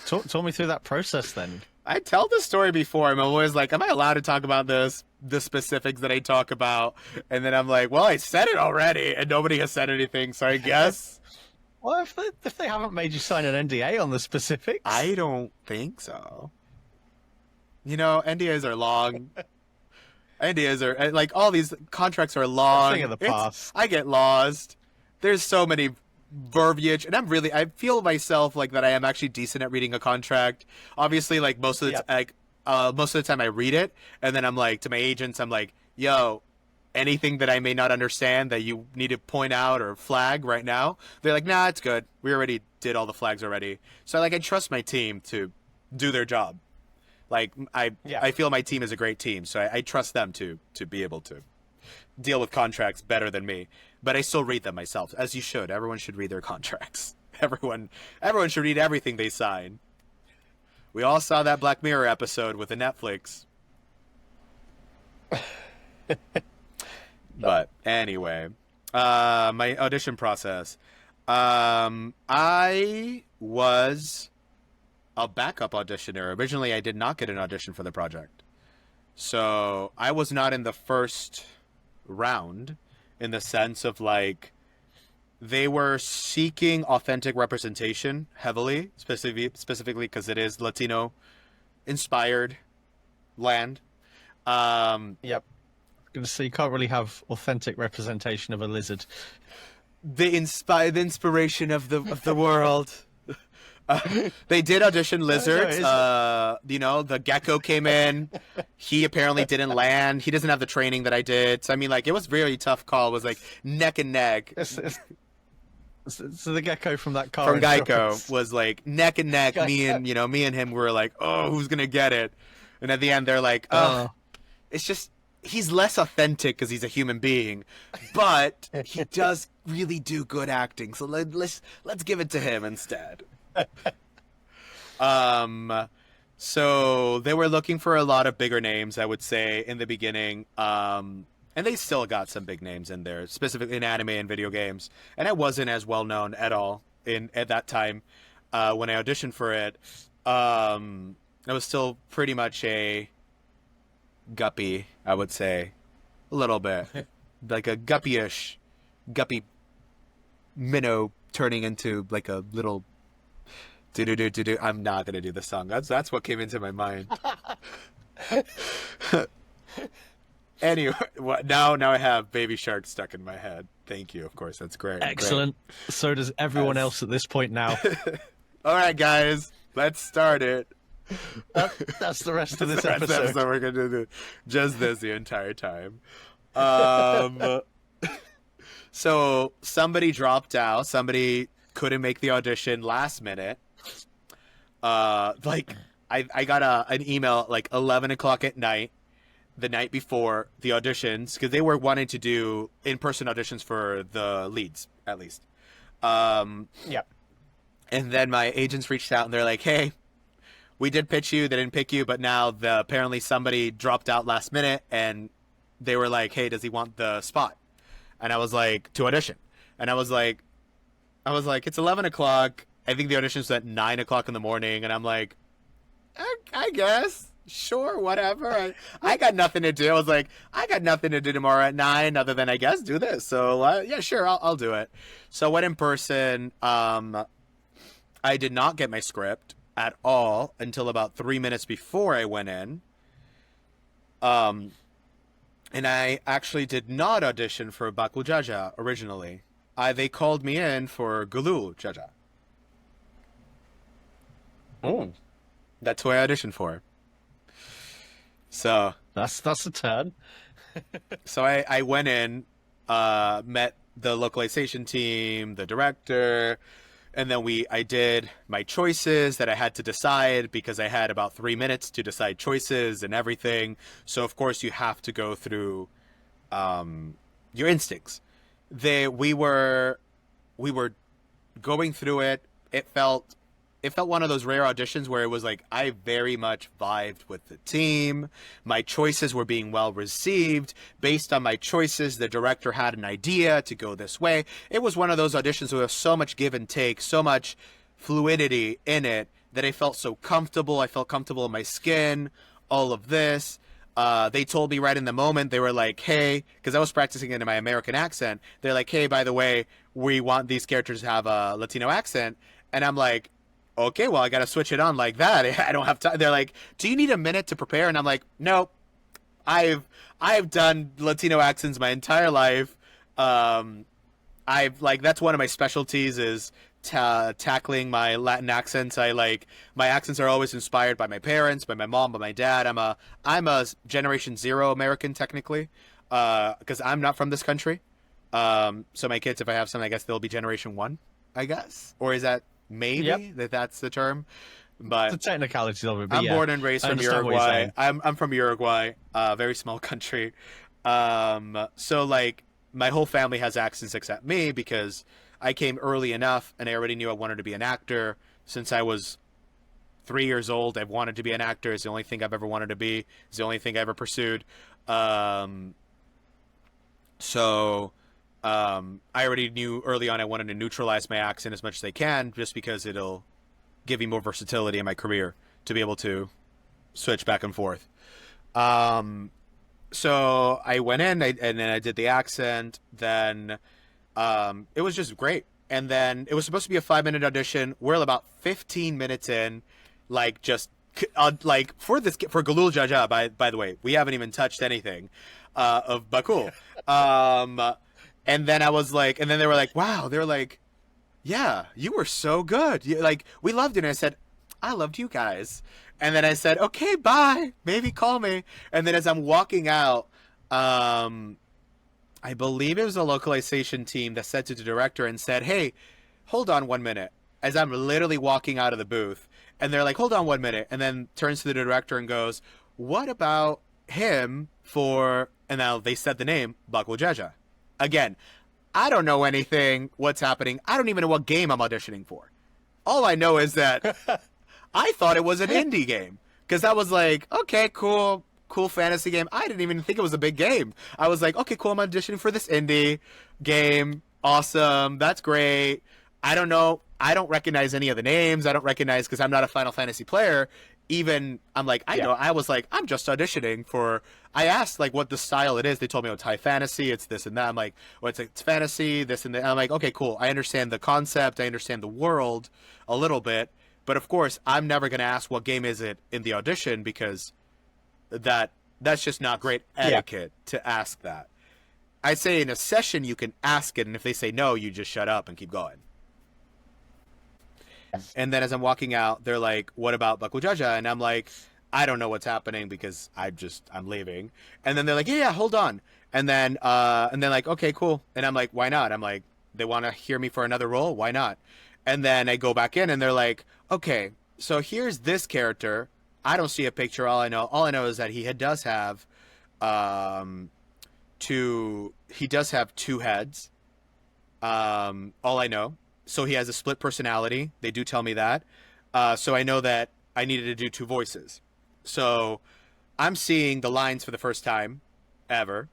talk me through that process then. I tell this story before. I'm always like, am I allowed to talk about this? The specifics that I talk about. And then I'm like, well, I said it already and nobody has said anything. So I guess. Well, if they haven't made you sign an NDA on the specifics. I don't think so. NDAs are long. NDAs are like, all these contracts are long. Thing of the past. I get lost. There's so many verbiage, and I feel myself like that I am actually decent at reading a contract. Obviously, like most of the time I read it, and then I'm like, to my agents, I'm like, yo, anything that I may not understand that you need to point out or flag right now, they're like, nah, it's good. We already did all the flags already. So I trust my team to do their job. Like I feel my team is a great team, so I trust them to be able to deal with contracts better than me. but I still read them myself, as you should. Everyone should read their contracts. Everyone should read everything they sign. We all saw that Black Mirror episode with the Netflix. But anyway, my audition process. I was a backup auditioner. Originally, I did not get an audition for the project. So I was not in the first round in the sense of like they were seeking authentic representation heavily, specifically because it is Latino inspired land. Yep. Gonna say you can't really have authentic representation of a lizard. The inspiration of the world. They did audition lizards. The gecko came in. He apparently didn't land. He doesn't have the training that I did. So I mean, like, it was a really tough call. It was like neck and neck. So the gecko from that car from Geico was like neck and neck. Me and him were like, oh, who's gonna get it? And at the end, they're like, oh, it's just he's less authentic because he's a human being, but he does really do good acting. So let's give it to him instead. So they were looking for a lot of bigger names, I would say, in the beginning. And they still got some big names in there, specifically in anime and video games. And I wasn't as well known at all at that time when I auditioned for it. I was still pretty much a guppy, I would say, a little bit, like a guppy minnow turning into like a little. Do. I'm not gonna do the song. That's what came into my mind. Anyway, now I have Baby Shark stuck in my head. Thank you. Of course, that's great. Excellent. Great. So does everyone else at this point now. All right, guys, let's start it. That's the rest of this episode. We're gonna do just this the entire time. So somebody dropped out. Somebody couldn't make the audition last minute. I got an email like 11 o'clock at night, the night before the auditions, because they were wanting to do in-person auditions for the leads, at least. Yeah. And then my agents reached out and they're like, hey, we did pitch you, they didn't pick you, but now apparently somebody dropped out last minute, and they were like, hey, does he want the spot? And I was like, to audition. And I was like, it's 11 o'clock. I think the audition's at 9 o'clock in the morning. And I'm like, I guess. Sure, whatever. I got nothing to do. I was like, I got nothing to do tomorrow at 9 other than, I guess, do this. So, yeah, sure, I'll do it. So I went in person. I did not get my script at all until about 3 minutes before I went in. And I actually did not audition for Bakool Ja Ja originally. They called me in for Bakool Ja Ja. Oh, that's who I auditioned for. So that's a turn. So I went in, met the localization team, the director, and then I did my choices that I had to decide, because I had about 3 minutes to decide choices and everything. So of course you have to go through your instincts. We were going through it. It felt one of those rare auditions where it was like I very much vibed with the team. My choices were being well received. Based on my choices, the director had an idea to go this way. It was one of those auditions with so much give and take, so much fluidity in it, that I felt so comfortable. I felt comfortable in my skin, all of this. They told me right in the moment, they were like, hey, because I was practicing it in my American accent. They're like, hey, by the way, we want these characters to have a Latino accent. And I'm like, okay, well, I got to switch it on like that. I don't have time. They're like, do you need a minute to prepare? And I'm like, no, I've done Latino accents my entire life. That's one of my specialties is tackling my Latin accents. My accents are always inspired by my parents, by my mom, by my dad. I'm a Generation Zero American technically, because I'm not from this country. So my kids, if I have some, I guess they'll be Generation One, I guess, or is that maybe that's the term? But the technicalities of it. But I'm born and raised from Uruguay. I'm from Uruguay, very small country. So my whole family has accents except me because I came early enough and I already knew I wanted to be an actor. Since I was 3 years old, I've wanted to be an actor. It's the only thing I've ever wanted to be. It's the only thing I ever pursued. I already knew early on I wanted to neutralize my accent as much as I can, just because it'll give me more versatility in my career to be able to switch back and forth. So I went in, and then I did the accent. Then it was just great. And then it was supposed to be a 5-minute audition. We're about 15 minutes in, like just like for Bakool Ja Ja. By the way, we haven't even touched anything of Bakool. And then I was like, and then they were like, wow. They were like, yeah, you were so good. Like, we loved it. And I said, I loved you guys. And then I said, okay, bye. Maybe call me. And then as I'm walking out, I believe it was a localization team that said to the director and said, hey, hold on 1 minute. As I'm literally walking out of the booth. And they're like, hold on 1 minute. And then turns to the director and goes, what about him for, and now they said the name, Bakool Ja Ja. Again, I don't know anything, what's happening. I don't even know what game I'm auditioning for. All I know is that I thought it was an indie game. Because I was like, okay, cool fantasy game. I didn't even think it was a big game. I was like, okay, cool, I'm auditioning for this indie game. Awesome, that's great. I don't know. I don't recognize any of the names. I don't recognize, because I'm not a Final Fantasy player. Even, I'm like, I know. I was like, I'm just auditioning for, I asked like what the style it is. They told me, oh, it's high fantasy, it's this and that. I'm like, well, it's fantasy, this and that. I'm like, okay, cool. I understand the concept. I understand the world a little bit. But of course, I'm never going to ask what game is it in the audition, because that's just not great etiquette to ask that. I say in a session, you can ask it. And if they say no, you just shut up and keep going. And then as I'm walking out, they're like, what about Bakool Ja Ja? And I'm like, I don't know what's happening, because I'm leaving. And then they're like, yeah, hold on. And then like, okay, cool. And I'm like, why not? I'm like, they want to hear me for another role? Why not? And then I go back in and they're like, okay, so here's this character. I don't see a picture. All I know is that he does have two heads. All I know. So he has a split personality. They do tell me that. So I know that I needed to do 2 voices. So I'm seeing the lines for the first time ever,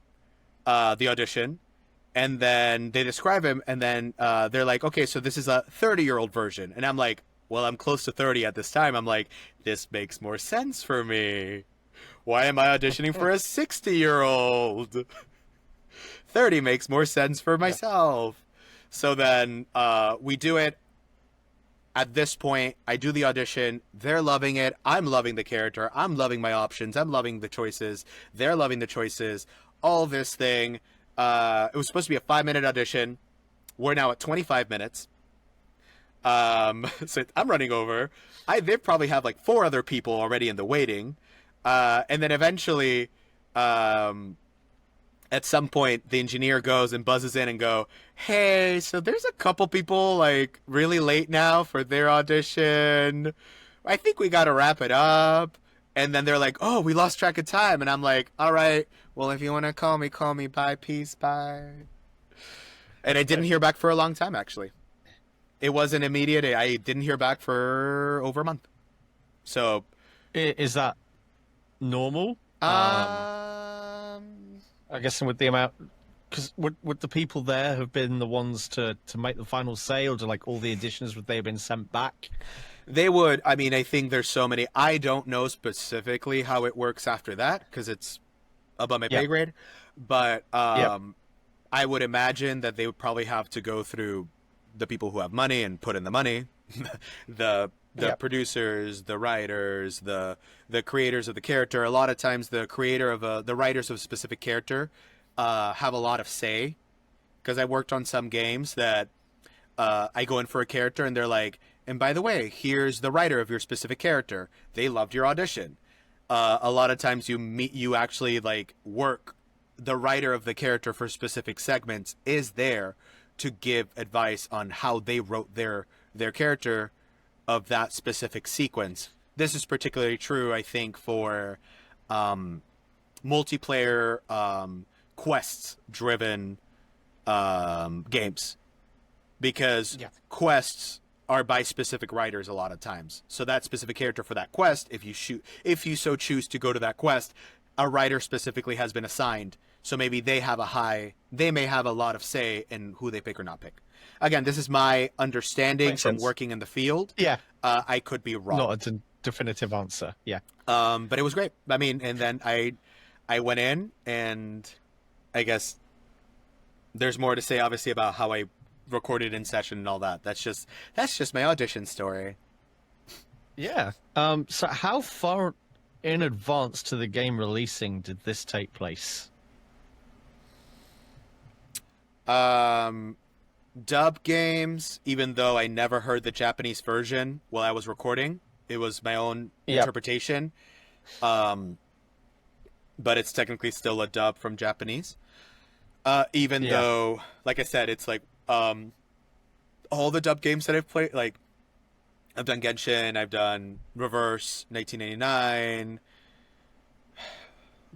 the audition. And then they describe him, and then they're like, okay, so this is a 30-year-old version. And I'm like, well, I'm close to 30 at this time. I'm like, this makes more sense for me. Why am I auditioning for a 60-year-old? 30 makes more sense for myself. So then we do it. At this point, I do the audition. They're loving it. I'm loving the character. I'm loving my options. I'm loving the choices. They're loving the choices. All this thing. It was supposed to be a 5-minute audition. We're now at 25 minutes. So I'm running over. They probably have like 4 other people already in the waiting. And then eventually, at some point, the engineer goes and buzzes in and go, hey, so there's a couple people like really late now for their audition. I think we got to wrap it up. And then they're like, oh, we lost track of time. And I'm like, all right, well, if you want to call me. Bye, peace, bye. And I didn't hear back for a long time, actually. It wasn't immediate. I didn't hear back for over a month. So. Is that normal? I guess with the amount, because would the people there have been the ones to make the final say, or do like all the auditions, would they have been sent back? They would. I mean, I think there's so many. I don't know specifically how it works after that, because it's above my pay grade. But I would imagine that they would probably have to go through the people who have money and put in the money, the producers, the writers, the creators of the character. A lot of times the writers of a specific character have a lot of say, because I worked on some games that I go in for a character and they're like, and by the way, here's the writer of your specific character. They loved your audition. A lot of times you actually like work. The writer of the character for specific segments is there to give advice on how they wrote their character of that specific sequence. This is particularly true, I think, for multiplayer quests-driven games, because quests are by specific writers a lot of times. So that specific character for that quest, if you so choose to go to that quest, a writer specifically has been assigned. So maybe they may have a lot of say in who they pick or not pick. Again, this is my understanding from working in the field. Yeah. I could be wrong. Not a definitive answer. Yeah. But it was great. I mean, and then I went in, and I guess there's more to say, obviously, about how I recorded in session and all that. That's just my audition story. Yeah. So how far in advance to the game releasing did this take place? Dub games, even though I never heard the Japanese version while I was recording, it was my own interpretation. But it's technically still a dub from Japanese. Even though, like I said, it's like all the dub games that I've played, like I've done Genshin, I've done Reverse, 1989,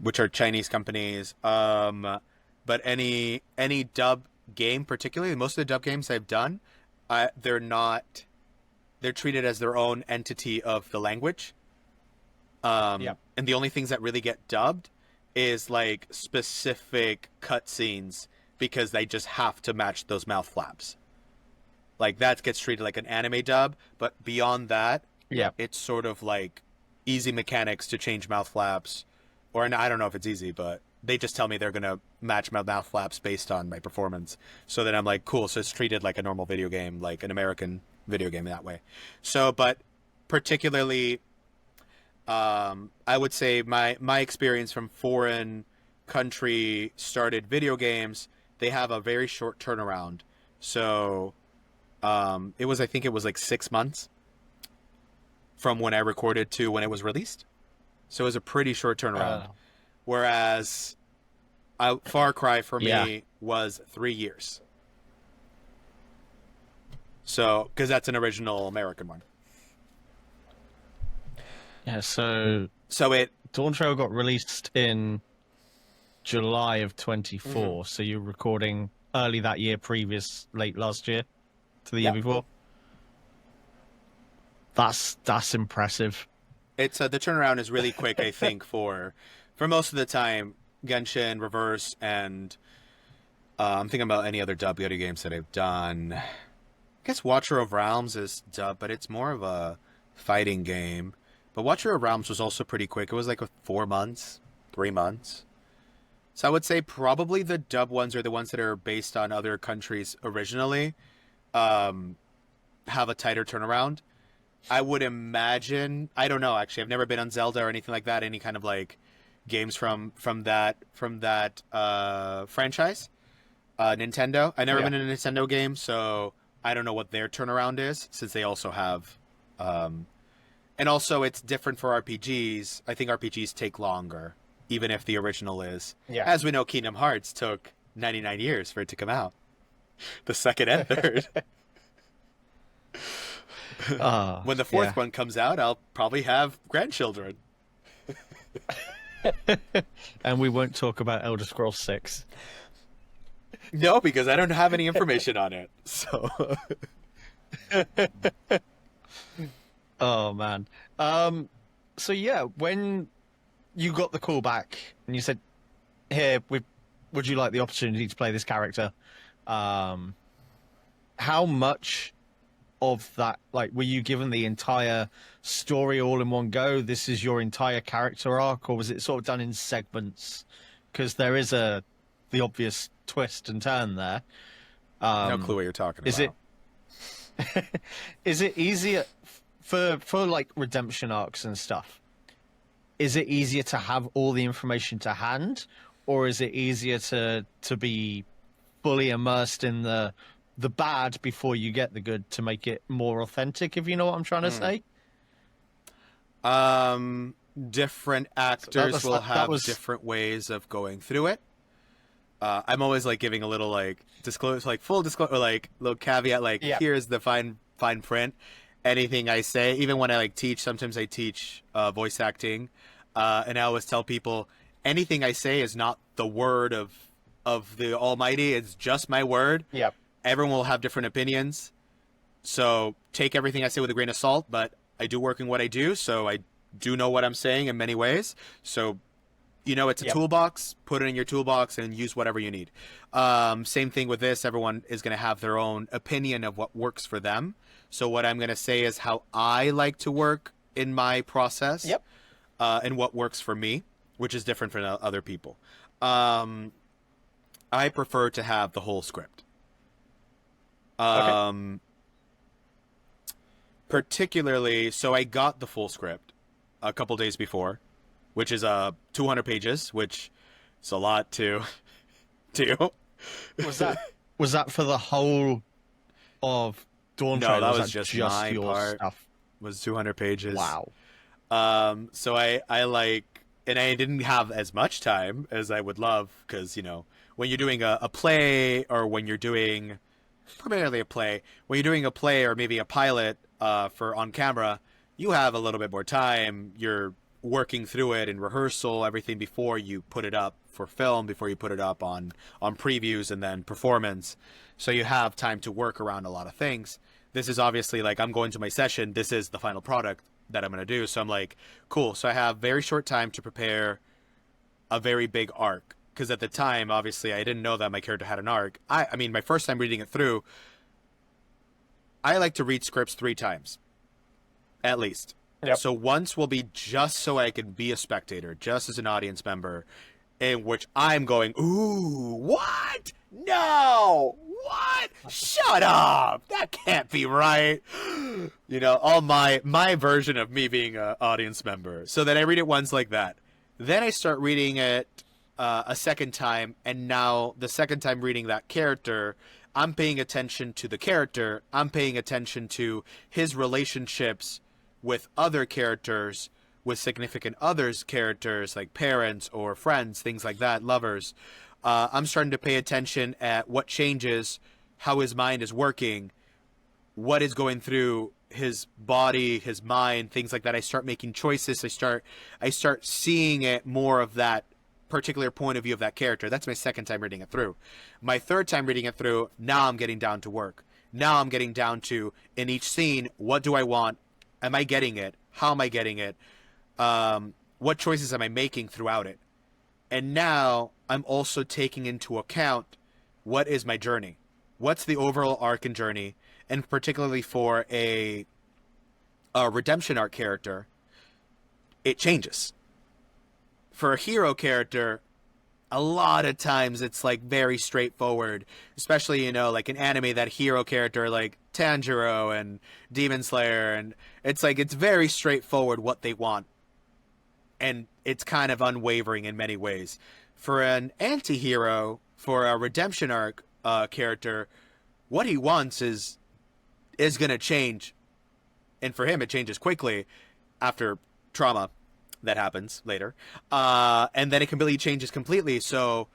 which are Chinese companies. But any dub game, particularly most of the dub games I've done, they're treated as their own entity of the language. And the only things that really get dubbed is like specific cutscenes, because they just have to match those mouth flaps. Like that gets treated like an anime dub, but beyond that, it's sort of like easy mechanics to change mouth flaps, or I don't know if it's easy, but they just tell me they're gonna match my mouth flaps based on my performance. So then I'm like, cool. So it's treated like a normal video game, like an American video game that way. So, but particularly, I would say my experience from foreign country started video games, they have a very short turnaround. So I think it was like 6 months from when I recorded to when it was released. So it was a pretty short turnaround. Whereas Far Cry for me was 3 years. So, because that's an original American one. Yeah, so it Dawntrail got released in July of 24, so you're recording early that year, late last year to the year before. That's impressive. It's the turnaround is really quick, I think, for most of the time. Genshin, Reverse, and I'm thinking about any other dub video games that I've done. I guess Watcher of Realms is dub, but it's more of a fighting game. But Watcher of Realms was also pretty quick. It was like 4 months, 3 months. So I would say probably the dub ones are the ones that are based on other countries originally, have a tighter turnaround. I would imagine, I don't know, actually, I've never been on Zelda or anything like that, any kind of like games from that franchise. Nintendo. I've never been in a Nintendo game, so I don't know what their turnaround is, since they also have and also it's different for RPGs. I think RPGs take longer, even if the original is. Yeah. As we know, Kingdom Hearts took 99 years for it to come out. The second and third. When the fourth one comes out, I'll probably have grandchildren. And we won't talk about Elder Scrolls 6. No, because I don't have any information on it. So. Oh man. So yeah, when you got the call back and you said, "Here, would you like the opportunity to play this character?" How much of that, like, were you given the entire story all in one go? This is your entire character arc, or was it sort of done in segments? Because there is the obvious twist and turn there. No clue what you're talking about. Is it easier for like redemption arcs and stuff? Is it easier to have all the information to hand, or is it easier to be fully immersed in the bad before you get the good to make it more authentic, if you know what I'm trying to say? Different actors will have different ways of going through it. I'm always like giving a little like disclose, like full disclosure, or like little caveat, like here's the fine print. Anything I say, even when I like teach, sometimes I teach voice acting, and I always tell people anything I say is not the word of of the Almighty. It's just my word. Yep. Everyone will have different opinions. So take everything I say with a grain of salt, but I do work in what I do, so I do know what I'm saying in many ways. So, it's a toolbox. Put it in your toolbox and use whatever you need. Same thing with this. Everyone is going to have their own opinion of what works for them. So what I'm going to say is how I like to work in my process. Yep. And what works for me, which is different from other people. I prefer to have the whole script. Okay. Particularly, so I got the full script a couple days before, which is 200 pages, which is a lot to do. Was that for the whole of Dawntrail? No, that was just my your part. stuff? Was 200 pages. Wow. So I like, and I didn't have as much time as I would love, because, when you're doing a play, or when you're doing, primarily a play, when you're doing a play or maybe a pilot for on camera, you have a little bit more time. You're working through it in rehearsal, everything before you put it up for film, before you put it up on previews and then performance. So you have time to work around a lot of things. This is obviously like, I'm going to my session. This is the final product that I'm going to do. So I'm like, cool. So I have very short time to prepare a very big arc. Because at the time, obviously, I didn't know that my character had an arc. I mean, my first time reading it through, I like to read scripts 3 times. At least. Yep. So once will be just so I can be a spectator, just as an audience member, in which I'm going, ooh, what? No! What? Shut up! That can't be right. All my version of me being an audience member. So then I read it once like that. Then I start reading it a second time, and now the second time reading that character, I'm paying attention to the character. I'm paying attention to his relationships with other characters, with significant others characters, like parents or friends, things like that, lovers. I'm starting to pay attention at what changes, how his mind is working, what is going through his body, his mind, things like that. I start making choices. I start seeing it more of that particular point of view of that character. That's my second time reading it through. My third time reading it through, now I'm getting down to work. Now I'm getting down to, in each scene, what do I want? Am I getting it? How am I getting it? What choices am I making throughout it? And now I'm also taking into account, what is my journey? What's the overall arc and journey? And particularly for a redemption arc character, it changes. For a hero character, a lot of times it's like very straightforward, especially, like an anime, that hero character like Tanjiro and Demon Slayer, and it's like, it's very straightforward what they want. And it's kind of unwavering in many ways. For an anti-hero, for a redemption arc character, what he wants is going to change. And for him, it changes quickly after trauma that happens later. And then it completely changes completely. So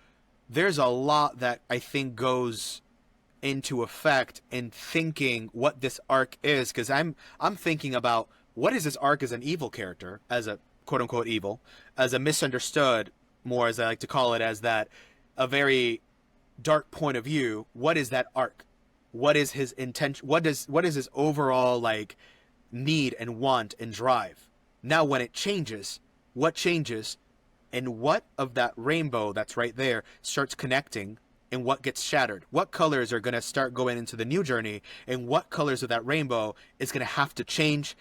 there's a lot that I think goes into effect in thinking what this arc is. Because I'm thinking about, what is this arc as an evil character, as a quote-unquote evil, as a misunderstood, more as I like to call it, as that a very dark point of view. What is that arc? What is his intention? What is his overall like need and want and drive? Now when it changes, what changes, and what of that rainbow that's right there starts connecting, and what gets shattered? What colors are going to start going into the new journey, and what colors of that rainbow is going to have to change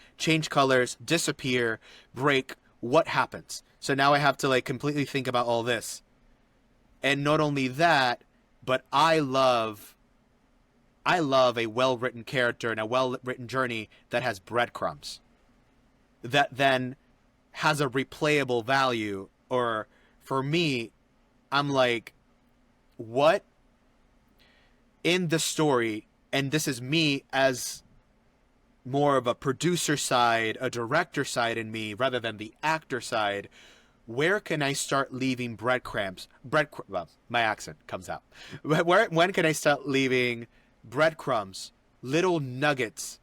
colors, disappear, break? What happens? So now I have to like completely think about all this. And not only that, but I love a well-written character and a well-written journey that has breadcrumbs, that then has a replayable value. Or for me, I'm like, what in the story, and this is me as more of a producer side, a director side in me, rather than the actor side, where can I start leaving breadcrumbs? Well, my accent comes out. When can I start leaving breadcrumbs, little nuggets,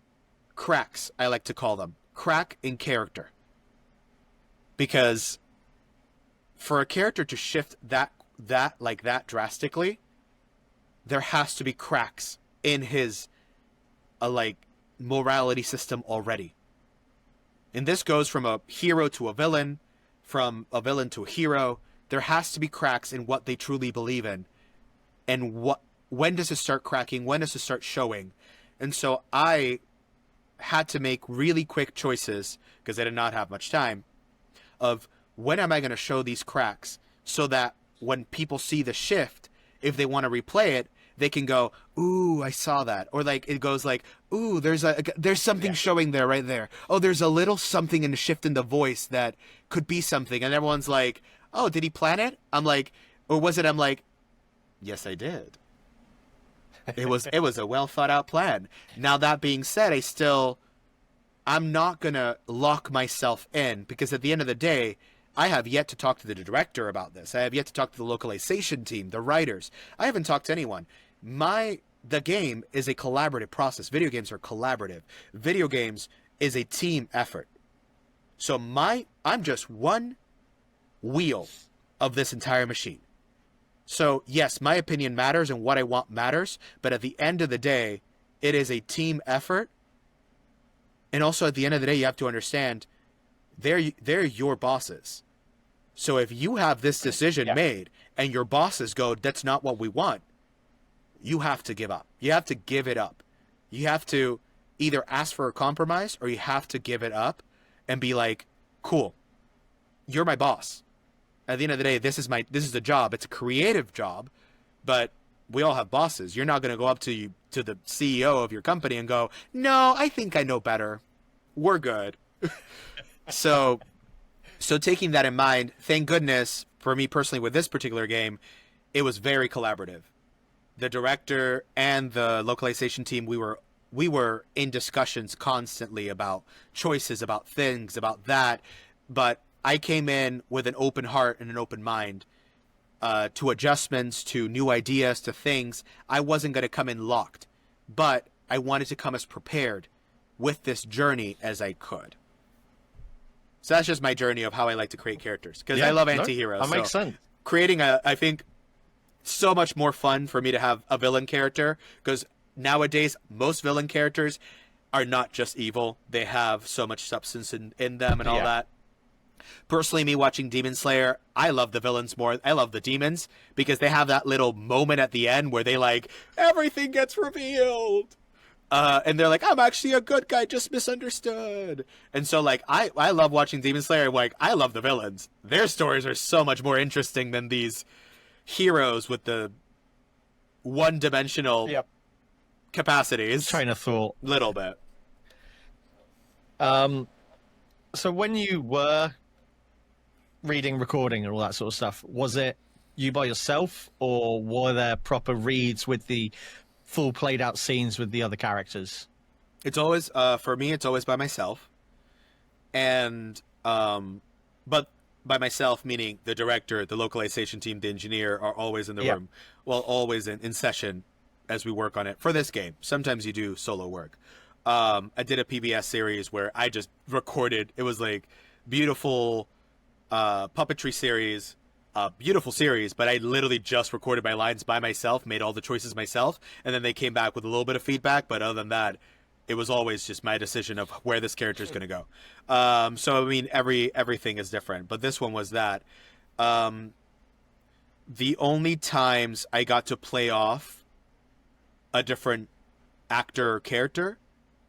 cracks, I like to call them, crack in character? Because for a character to shift that that drastically, there has to be cracks in his like morality system already. And this goes from a hero to a villain, from a villain to a hero. There has to be cracks in what they truly believe in. And when does it start cracking? When does it start showing? And so I had to make really quick choices, because I did not have much time, of when am I going to show these cracks so that when people see the shift, if they want to replay it, they can go, ooh, I saw that. Or like it goes like, ooh, there's something showing there right there. Oh, there's a little something in the shift in the voice that could be something. And everyone's like, oh, did he plan it? I'm like, or was it? I'm like, yes, I did. It was a well thought out plan. Now that being said, I'm not gonna lock myself in, because at the end of the day, I have yet to talk to the director about this. I have yet to talk to the localization team, the writers. I haven't talked to anyone. The game is a collaborative process. Video games are collaborative. Video games is a team effort. So I'm just one wheel of this entire machine. So yes, my opinion matters and what I want matters, but at the end of the day, it is a team effort. And also at the end of the day, you have to understand they're your bosses. So if you have this decision made and your bosses go, that's not what we want, you have to give up. You have to give it up. You have to either ask for a compromise, or you have to give it up and be like, cool, you're my boss. At the end of the day, this is the job. It's a creative job, but we all have bosses. You're not going to go up to the CEO of your company and go, no, I think I know better. We're good. So taking that in mind, thank goodness for me personally with this particular game, it was very collaborative. The director and the localization team, we were in discussions constantly about choices, about things, about that. But I came in with an open heart and an open mind to adjustments, to new ideas, to things. I wasn't going to come in locked, but I wanted to come as prepared with this journey as I could. So that's just my journey of how I like to create characters, because I love anti-heroes. That makes sense. Creating I think, so much more fun for me to have a villain character, because nowadays most villain characters are not just evil. They have so much substance in them and all that. Personally, me watching Demon Slayer, I love the villains more. I love the demons, because they have that little moment at the end where they like, everything gets revealed. And they're like, I'm actually a good guy, just misunderstood. And so like, I love watching Demon Slayer. Like, I love the villains. Their stories are so much more interesting than these heroes with the one-dimensional capacities. Train of thought. Little bit. So when you were reading, recording, and all that sort of stuff, was it you by yourself, or were there proper reads with the full played out scenes with the other characters? It's always, for me, it's always by myself. And, but by myself, meaning the director, the localization team, the engineer are always in the room. Well, always in session as we work on it for this game. Sometimes you do solo work. I did a PBS series where I just recorded. It was like beautiful puppetry series, beautiful series, but I literally just recorded my lines by myself, made all the choices myself, and then they came back with a little bit of feedback. But other than that, it was always just my decision of where this character is going to go. So I mean, everything is different, but this one was that. The only times I got to play off a different actor or character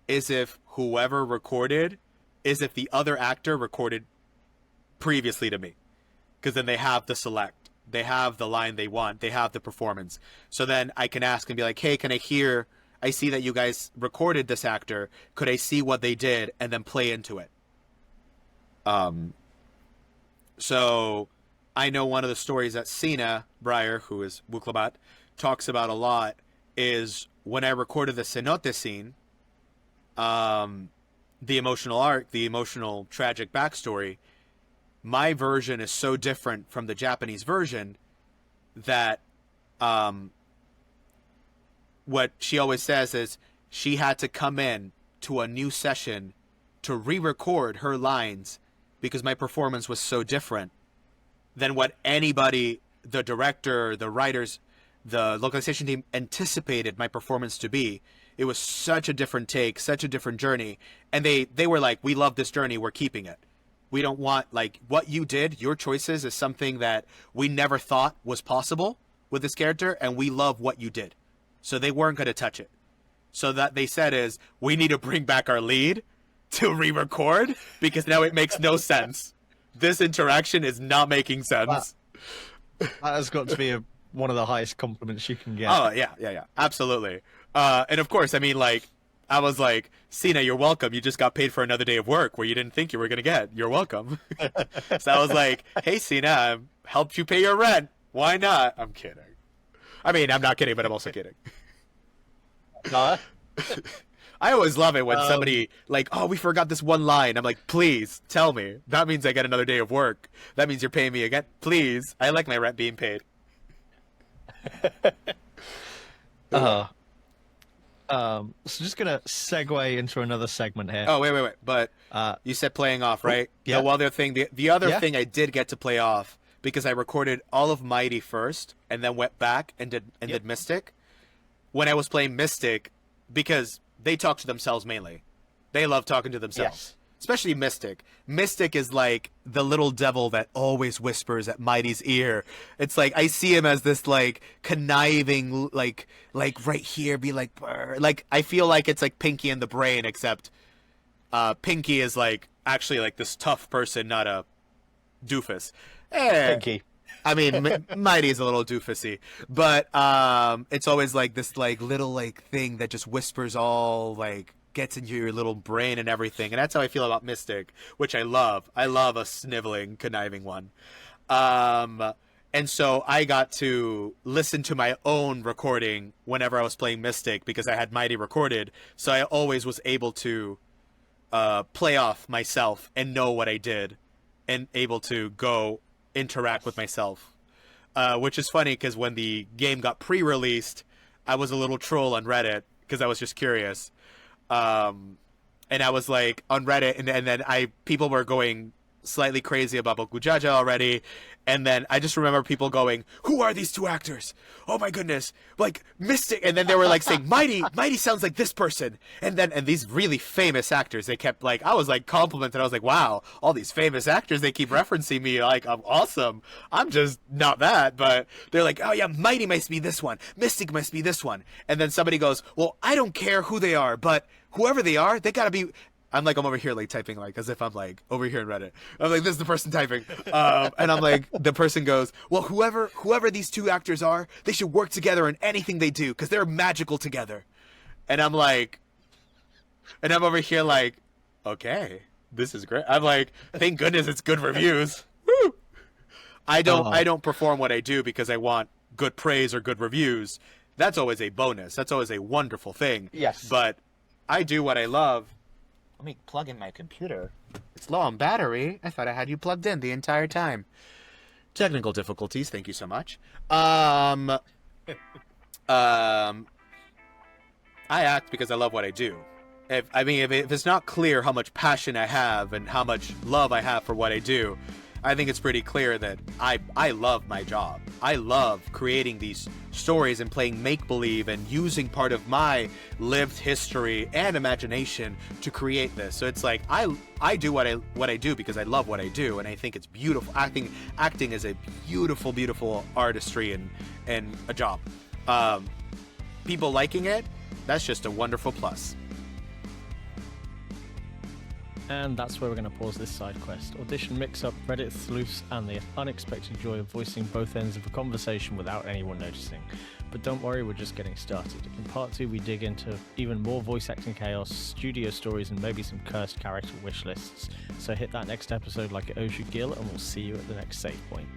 is if whoever recorded, is if the other actor recorded previously to me. Because then they have the select. They have the line they want. They have the performance. So then I can ask and be like, hey, can I hear... I see that you guys recorded this actor. Could I see what they did and then play into it? So I know one of the stories that Sina Breyer, who is Wuklabat, talks about a lot is when I recorded the cenote scene, the emotional arc, the emotional tragic backstory, my version is so different from the Japanese version that what she always says is she had to come in to a new session to re-record her lines because my performance was so different than what anybody the director, the writers, the localization team anticipated my performance to be. It was such a different take, such a different journey. And they were like, we love this journey, we're keeping it. We don't want, like, what you did, your choices is something that we never thought was possible with this character, and we love what you did. So they weren't going to touch it. So that they said is, we need to bring back our lead to re-record, because now it makes no sense. This interaction is not making sense. That has got to be one of the highest compliments you can get. Oh, yeah, absolutely. And of course, I mean, like, I was like, Cena, you're welcome. You just got paid for another day of work where you didn't think you were going to get. You're welcome. So I was like, hey, Cena, I helped you pay your rent. Why not? I'm kidding. I mean, I'm not kidding, but I'm also kidding. No. I always love it when somebody, like, oh, we forgot this one line. I'm like, please, tell me. That means I get another day of work. That means you're paying me again. Please. I like my rent being paid. So just gonna segue into another segment here. Oh, wait. But you said playing off, right? Yeah. The other thing, the other thing I did get to play off, because I recorded all of Mighty first and then went back and did Mystic. When I was playing Mystic, because they talk to themselves mainly. They love talking to themselves. Yes. Especially Mystic. Mystic is like the little devil that always whispers at Mighty's ear. It's like, I see him as this, like, conniving, like right here, be like, brr. Like, I feel like it's like Pinky in the Brain, except Pinky is, like, actually, like, this tough person, not a doofus. Pinky. I mean, Mighty is a little doofusy, but it's always, like, this, like, little, like, thing that just whispers all, like, gets into your little brain and everything. And that's how I feel about Mystic, which I love. I love a sniveling, conniving one. And so I got to listen to my own recording whenever I was playing Mystic, because I had Mighty recorded. So I always was able to play off myself and know what I did and able to go interact with myself. Which is funny, because when the game got pre-released, I was a little troll on Reddit because I was just curious. And I was like on Reddit, and then people were going slightly crazy about Bakool Ja Ja already, and then I just remember people going, "Who are these two actors? Oh my goodness, like Mystic!" And then they were like saying, "Mighty sounds like this person," and these really famous actors. They kept like, I was like complimented. I was like, "Wow, all these famous actors, they keep referencing me. Like, I'm awesome. I'm just not that." But they're like, "Oh yeah, Mighty must be this one. Mystic must be this one." And then somebody goes, "Well, I don't care who they are, but whoever they are, they gotta be." I'm over here like typing, like as if I'm like over here in Reddit. I'm like, this is the person typing, and I'm like, the person goes, "Well, whoever these two actors are, they should work together in anything they do because they're magical together." And I'm like, and I'm over here like, okay, this is great. I'm like, thank goodness it's good reviews. Woo! I don't perform what I do because I want good praise or good reviews. That's always a bonus. That's always a wonderful thing. Yes. But I do what I love. Let me plug in my computer. It's low on battery. I thought I had you plugged in the entire time. Technical difficulties. Thank you so much. I act because I love what I do. If it's not clear how much passion I have and how much love I have for what I do, I think it's pretty clear that I love my job. I love creating these stories and playing make-believe and using part of my lived history and imagination to create this. So it's like I do what I do because I love what I do, and I think it's beautiful. Acting is a beautiful, beautiful artistry and a job. People liking it, that's just a wonderful plus. And that's where we're going to pause this side quest. Audition mix-up, Reddit sleuths, and the unexpected joy of voicing both ends of a conversation without anyone noticing. But don't worry, we're just getting started. In part 2, we dig into even more voice acting chaos, studio stories, and maybe some cursed character wish lists. So hit that next episode like it owes you Gil, and we'll see you at the next save point.